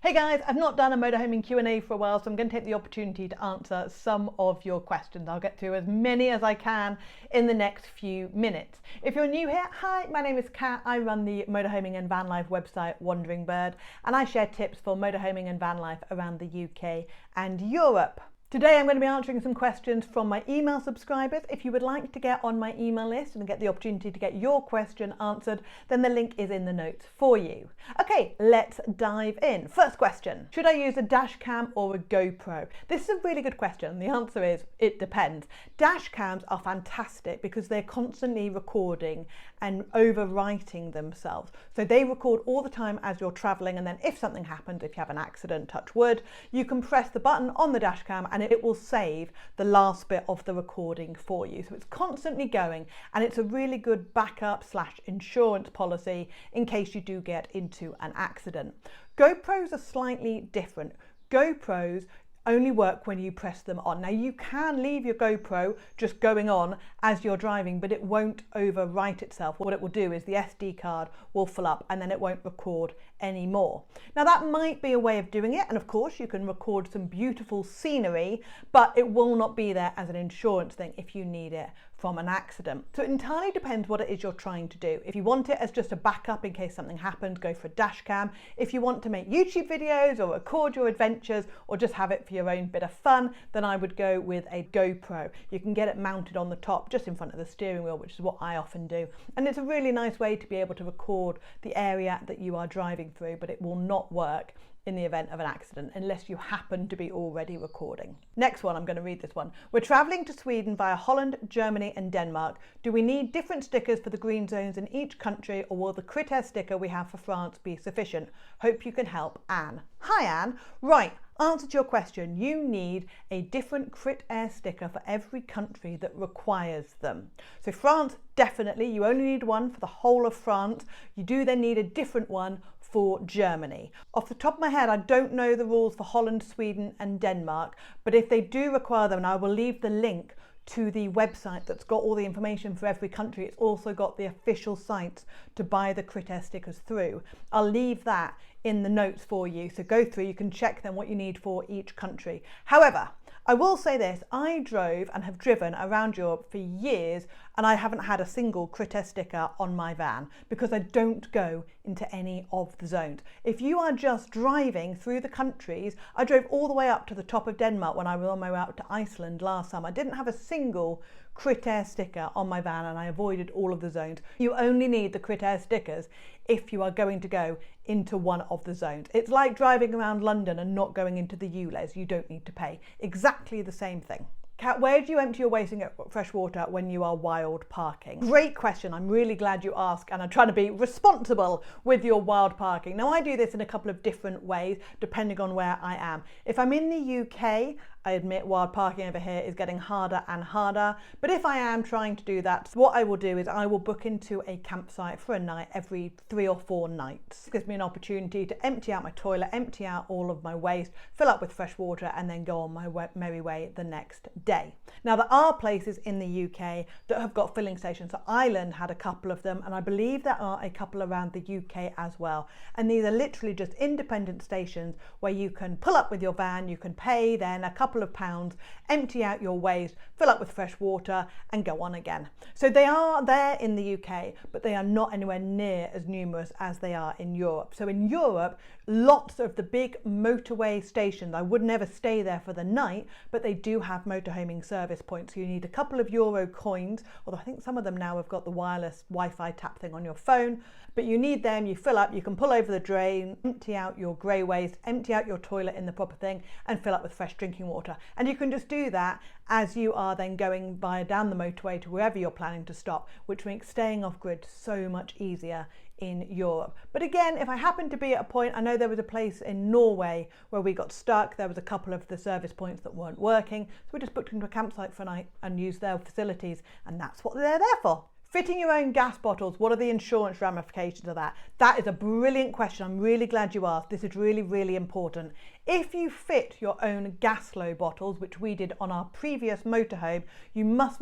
Hey guys, I've not done a motorhoming Q&A for a while, so I'm going to take the opportunity to answer some of your questions. I'll get through as many as I can in the next few minutes. If you're new here, hi, my name is Kat. I run the motorhoming and van life website Wandering Bird, and I share tips for motorhoming and van life around the UK and Europe. Today I'm going to be answering some questions from my email subscribers. If you would like to get on my email list and get the opportunity to get your question answered, then the link is in the notes for you. Okay, let's dive in. First question, should I use a dash cam or a GoPro? This is a really good question. The answer is, it depends. Dash cams are fantastic because they're constantly recording and overwriting themselves. So they record all the time as you're traveling, and then if something happens, if you have an accident, touch wood, you can press the button on the dash cam and it will save the last bit of the recording for you. So it's constantly going, and it's a really good backup / insurance policy in case you do get into an accident. GoPros are slightly different. GoPros only work when you press them on. Now you can leave your GoPro just going on as you're driving, but it won't overwrite itself. What it will do is the SD card will fill up and then it won't record anymore. Now that might be a way of doing it, and of course you can record some beautiful scenery, but it will not be there as an insurance thing if you need it from an accident. So it entirely depends what it is you're trying to do. If you want it as just a backup in case something happens, go for a dash cam. If you want to make YouTube videos or record your adventures or just have it for your own bit of fun, then I would go with a GoPro. You can get it mounted on the top just in front of the steering wheel, which is what I often do. And it's a really nice way to be able to record the area that you are driving through, but it will not work in the event of an accident unless you happen to be already recording. Next one, I'm going to read this one. We're traveling to Sweden via Holland, Germany and Denmark. Do we need different stickers for the green zones in each country, or will the Crit Air sticker we have for France be sufficient? Hope you can help, Anne. Hi Anne. Right, answer to your question. You need a different Crit Air sticker for every country that requires them. So France, definitely, you only need one for the whole of France. You do then need a different one for Germany. Off the top of my head, I don't know the rules for Holland, Sweden and Denmark, but if they do require them, and I will leave the link to the website that's got all the information for every country. It's also got the official sites to buy the Crit Air stickers through. I'll leave that in the notes for you, so go through, you can check then what you need for each country. However, I will say this, I drove and have driven around Europe for years and I haven't had a single Crit Air sticker on my van because I don't go into any of the zones. If you are just driving through the countries, I drove all the way up to the top of Denmark when I was on my way out to Iceland last summer. I didn't have a single Crit Air sticker on my van and I avoided all of the zones. You only need the Crit Air stickers if you are going to go into one of the zones. It's like driving around London and not going into the ULEZ. You don't need to pay. Exactly the same thing. Kat, where do you empty your waste and get fresh water when you are wild parking? Great question. I'm really glad you asked, and I'm trying to be responsible with your wild parking. Now I do this in a couple of different ways depending on where I am. If I'm in the UK, I admit wild parking over here is getting harder and harder, but if I am trying to do that, what I will do is I will book into a campsite for a night every 3 or 4 nights. It gives me an opportunity to empty out my toilet, empty out all of my waste, fill up with fresh water and then go on my merry way the next day. Now there are places in the UK that have got filling stations. So Ireland had a couple of them, and I believe there are a couple around the UK as well. And these are literally just independent stations where you can pull up with your van, you can pay then a couple of pounds, empty out your waste, fill up with fresh water and go on again. So they are there in the UK, but they are not anywhere near as numerous as they are in Europe. So in Europe, lots of the big motorway stations, I would never stay there for the night, but they do have motorhoming service points. So you need a couple of euro coins, although I think some of them now have got the wireless Wi-Fi tap thing on your phone, but you need them, you fill up, you can pull over the drain, empty out your grey waste, empty out your toilet in the proper thing and fill up with fresh drinking water. And you can just do that as you are then going down the motorway to wherever you're planning to stop, which makes staying off grid so much easier in Europe. But again, if I happen to be at a point, I know there was a place in Norway where we got stuck, there was a couple of the service points that weren't working, so we just booked into a campsite for a night and used their facilities, and that's what they're there for. Fitting your own gas bottles, what are the insurance ramifications of that? That is a brilliant question. I'm really glad you asked. This is really, really important. If you fit your own gas flow bottles, which we did on our previous motorhome, you must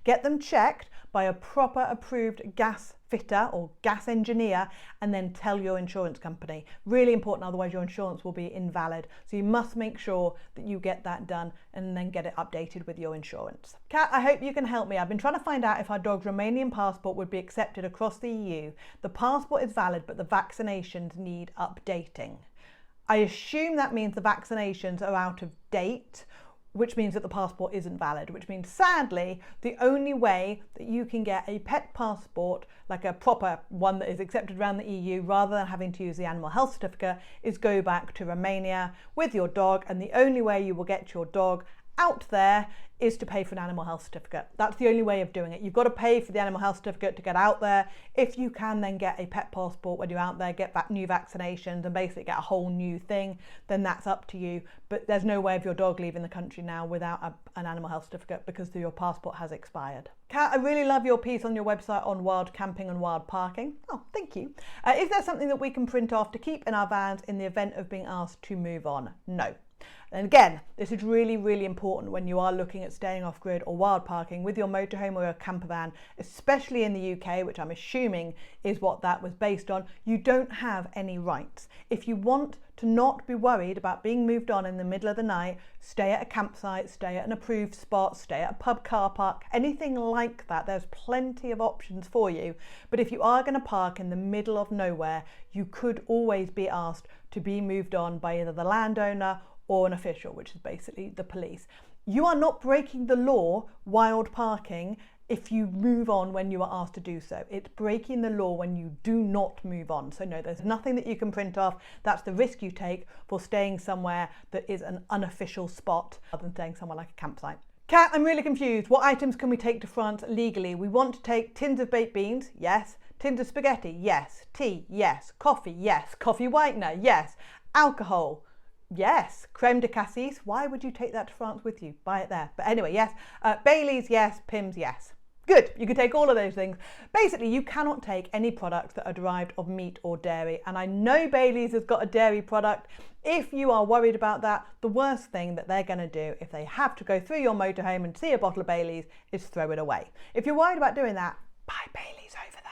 get them checked by a proper approved gas fitter or gas engineer, and then tell your insurance company. Really important, otherwise your insurance will be invalid. So you must make sure that you get that done and then get it updated with your insurance. Kat, I hope you can help me. I've been trying to find out if our dog's Romanian passport would be accepted across the EU. The passport is valid, but the vaccinations need updating. I assume that means the vaccinations are out of date, which means that the passport isn't valid, which means sadly the only way that you can get a pet passport, like a proper one that is accepted around the EU rather than having to use the animal health certificate, is go back to Romania with your dog, and the only way you will get your dog out there is to pay for an animal health certificate. That's the only way of doing it. You've got to pay for the animal health certificate to get out there. If you can then get a pet passport when you're out there, get back new vaccinations and basically get a whole new thing, then that's up to you. But there's no way of your dog leaving the country now without an animal health certificate because your passport has expired. Kat, I really love your piece on your website on wild camping and wild parking. Oh, thank you. Is there something that we can print off to keep in our vans in the event of being asked to move on? No. And again, this is really, really important when you are looking at staying off grid or wild parking with your motorhome or your camper van, especially in the UK, which I'm assuming is what that was based on. You don't have any rights. If you want to not be worried about being moved on in the middle of the night, stay at a campsite, stay at an approved spot, stay at a pub car park, anything like that. There's plenty of options for you. But if you are going to park in the middle of nowhere, you could always be asked to be moved on by either the landowner or an official, which is basically the police. You are not breaking the law wild parking if you move on when you are asked to do so. It's breaking the law when you do not move on. So no, there's nothing that you can print off. That's the risk you take for staying somewhere that is an unofficial spot rather than staying somewhere like a campsite. Kat, I'm really confused. What items can we take to France legally? We want to take tins of baked beans, yes. Tins of spaghetti, yes. Tea, yes. Coffee, yes. Coffee whitener, yes. Alcohol, yes. Creme de cassis, why would you take that to France with you? Buy it there. But anyway, yes. Baileys, yes. Pimm's, yes. Good, you can take all of those things. Basically, you cannot take any products that are derived of meat or dairy. And I know Baileys has got a dairy product. If you are worried about that, the worst thing that they're going to do if they have to go through your motorhome and see a bottle of Baileys is throw it away. If you're worried about doing that, buy Baileys over there.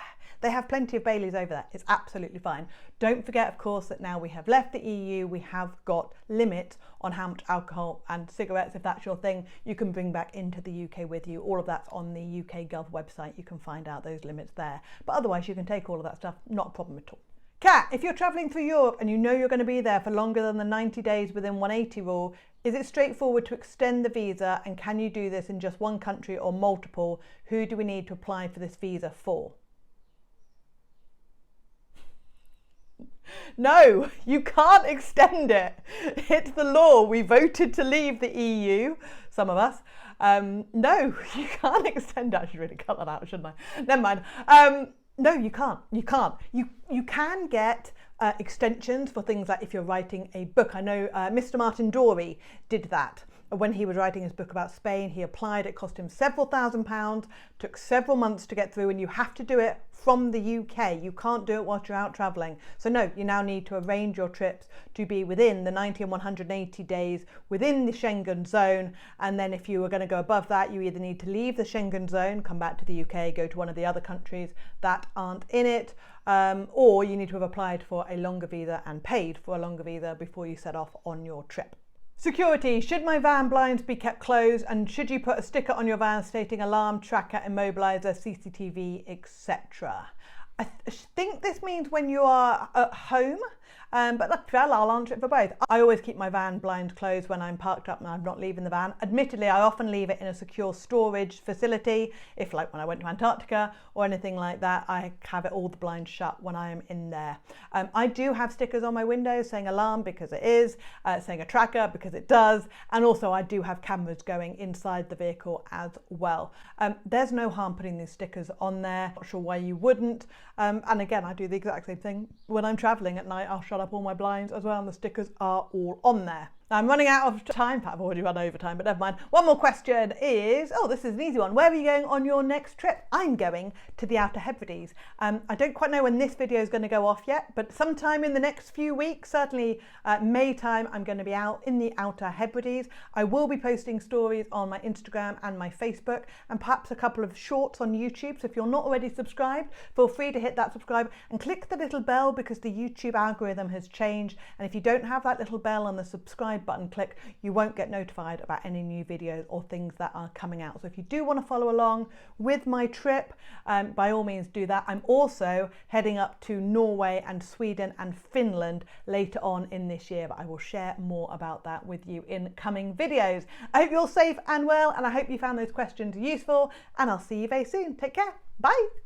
They have plenty of Baileys over there. It's absolutely fine. Don't forget, of course, that now we have left the EU, we have got limits on how much alcohol and cigarettes, if that's your thing, you can bring back into the UK with you. All of that's on the UK Gov website. You can find out those limits there. But otherwise, you can take all of that stuff. Not a problem at all. Kat, if you're travelling through Europe and you know you're going to be there for longer than the 90 days within 180 rule, is it straightforward to extend the visa, and can you do this in just one country or multiple? Who do we need to apply for this visa for? No, you can't extend it. It's the law. We voted to leave the EU, some of us. No, you can't extend it. I should really cut that out, shouldn't I? Never mind. No, you can't. You can't. You can get extensions for things like if you're writing a book. I know Mr. Martin Dorey did that. When he was writing his book about Spain, he applied. It cost him several £1,000s, took several months to get through, and you have to do it from the UK. You can't do it whilst you're out travelling. So no, you now need to arrange your trips to be within the 90 and 180 days within the Schengen zone. And then if you are going to go above that, you either need to leave the Schengen zone, come back to the UK, go to one of the other countries that aren't in it, or you need to have applied for a longer visa and paid for a longer visa before you set off on your trip. Security. Should my van blinds be kept closed, and should you put a sticker on your van stating alarm, tracker, immobiliser, CCTV, etc.? I think this means when you are at home, but I'll answer it for both. I always keep my van blinds closed when I'm parked up and I'm not leaving the van. Admittedly, I often leave it in a secure storage facility. If, like when I went to Antarctica or anything like that, I have it all the blinds shut when I am in there. I do have stickers on my windows saying alarm because it is, saying a tracker because it does, and also I do have cameras going inside the vehicle as well. There's no harm putting these stickers on there. Not sure why you wouldn't. And again, I do the exact same thing when I'm traveling at night. I'll shut up all my blinds as well, and the stickers are all on there. I'm running out of time. I've already run over time, but never mind. One more question is, oh, this is an easy one. Where are you going on your next trip? I'm going to the Outer Hebrides. I don't quite know when this video is going to go off yet, but sometime in the next few weeks, certainly May time, I'm going to be out in the Outer Hebrides. I will be posting stories on my Instagram and my Facebook, and perhaps a couple of shorts on YouTube. So if you're not already subscribed, feel free to hit that subscribe and click the little bell, because the YouTube algorithm has changed. And if you don't have that little bell on the subscribe button click, you won't get notified about any new videos or things that are coming out. So if you do want to follow along with my trip, by all means do that. I'm also heading up to Norway and Sweden and Finland later on in this year, but I will share more about that with you in coming videos. I hope you're safe and well, and I hope you found those questions useful, and I'll see you very soon. Take care. Bye.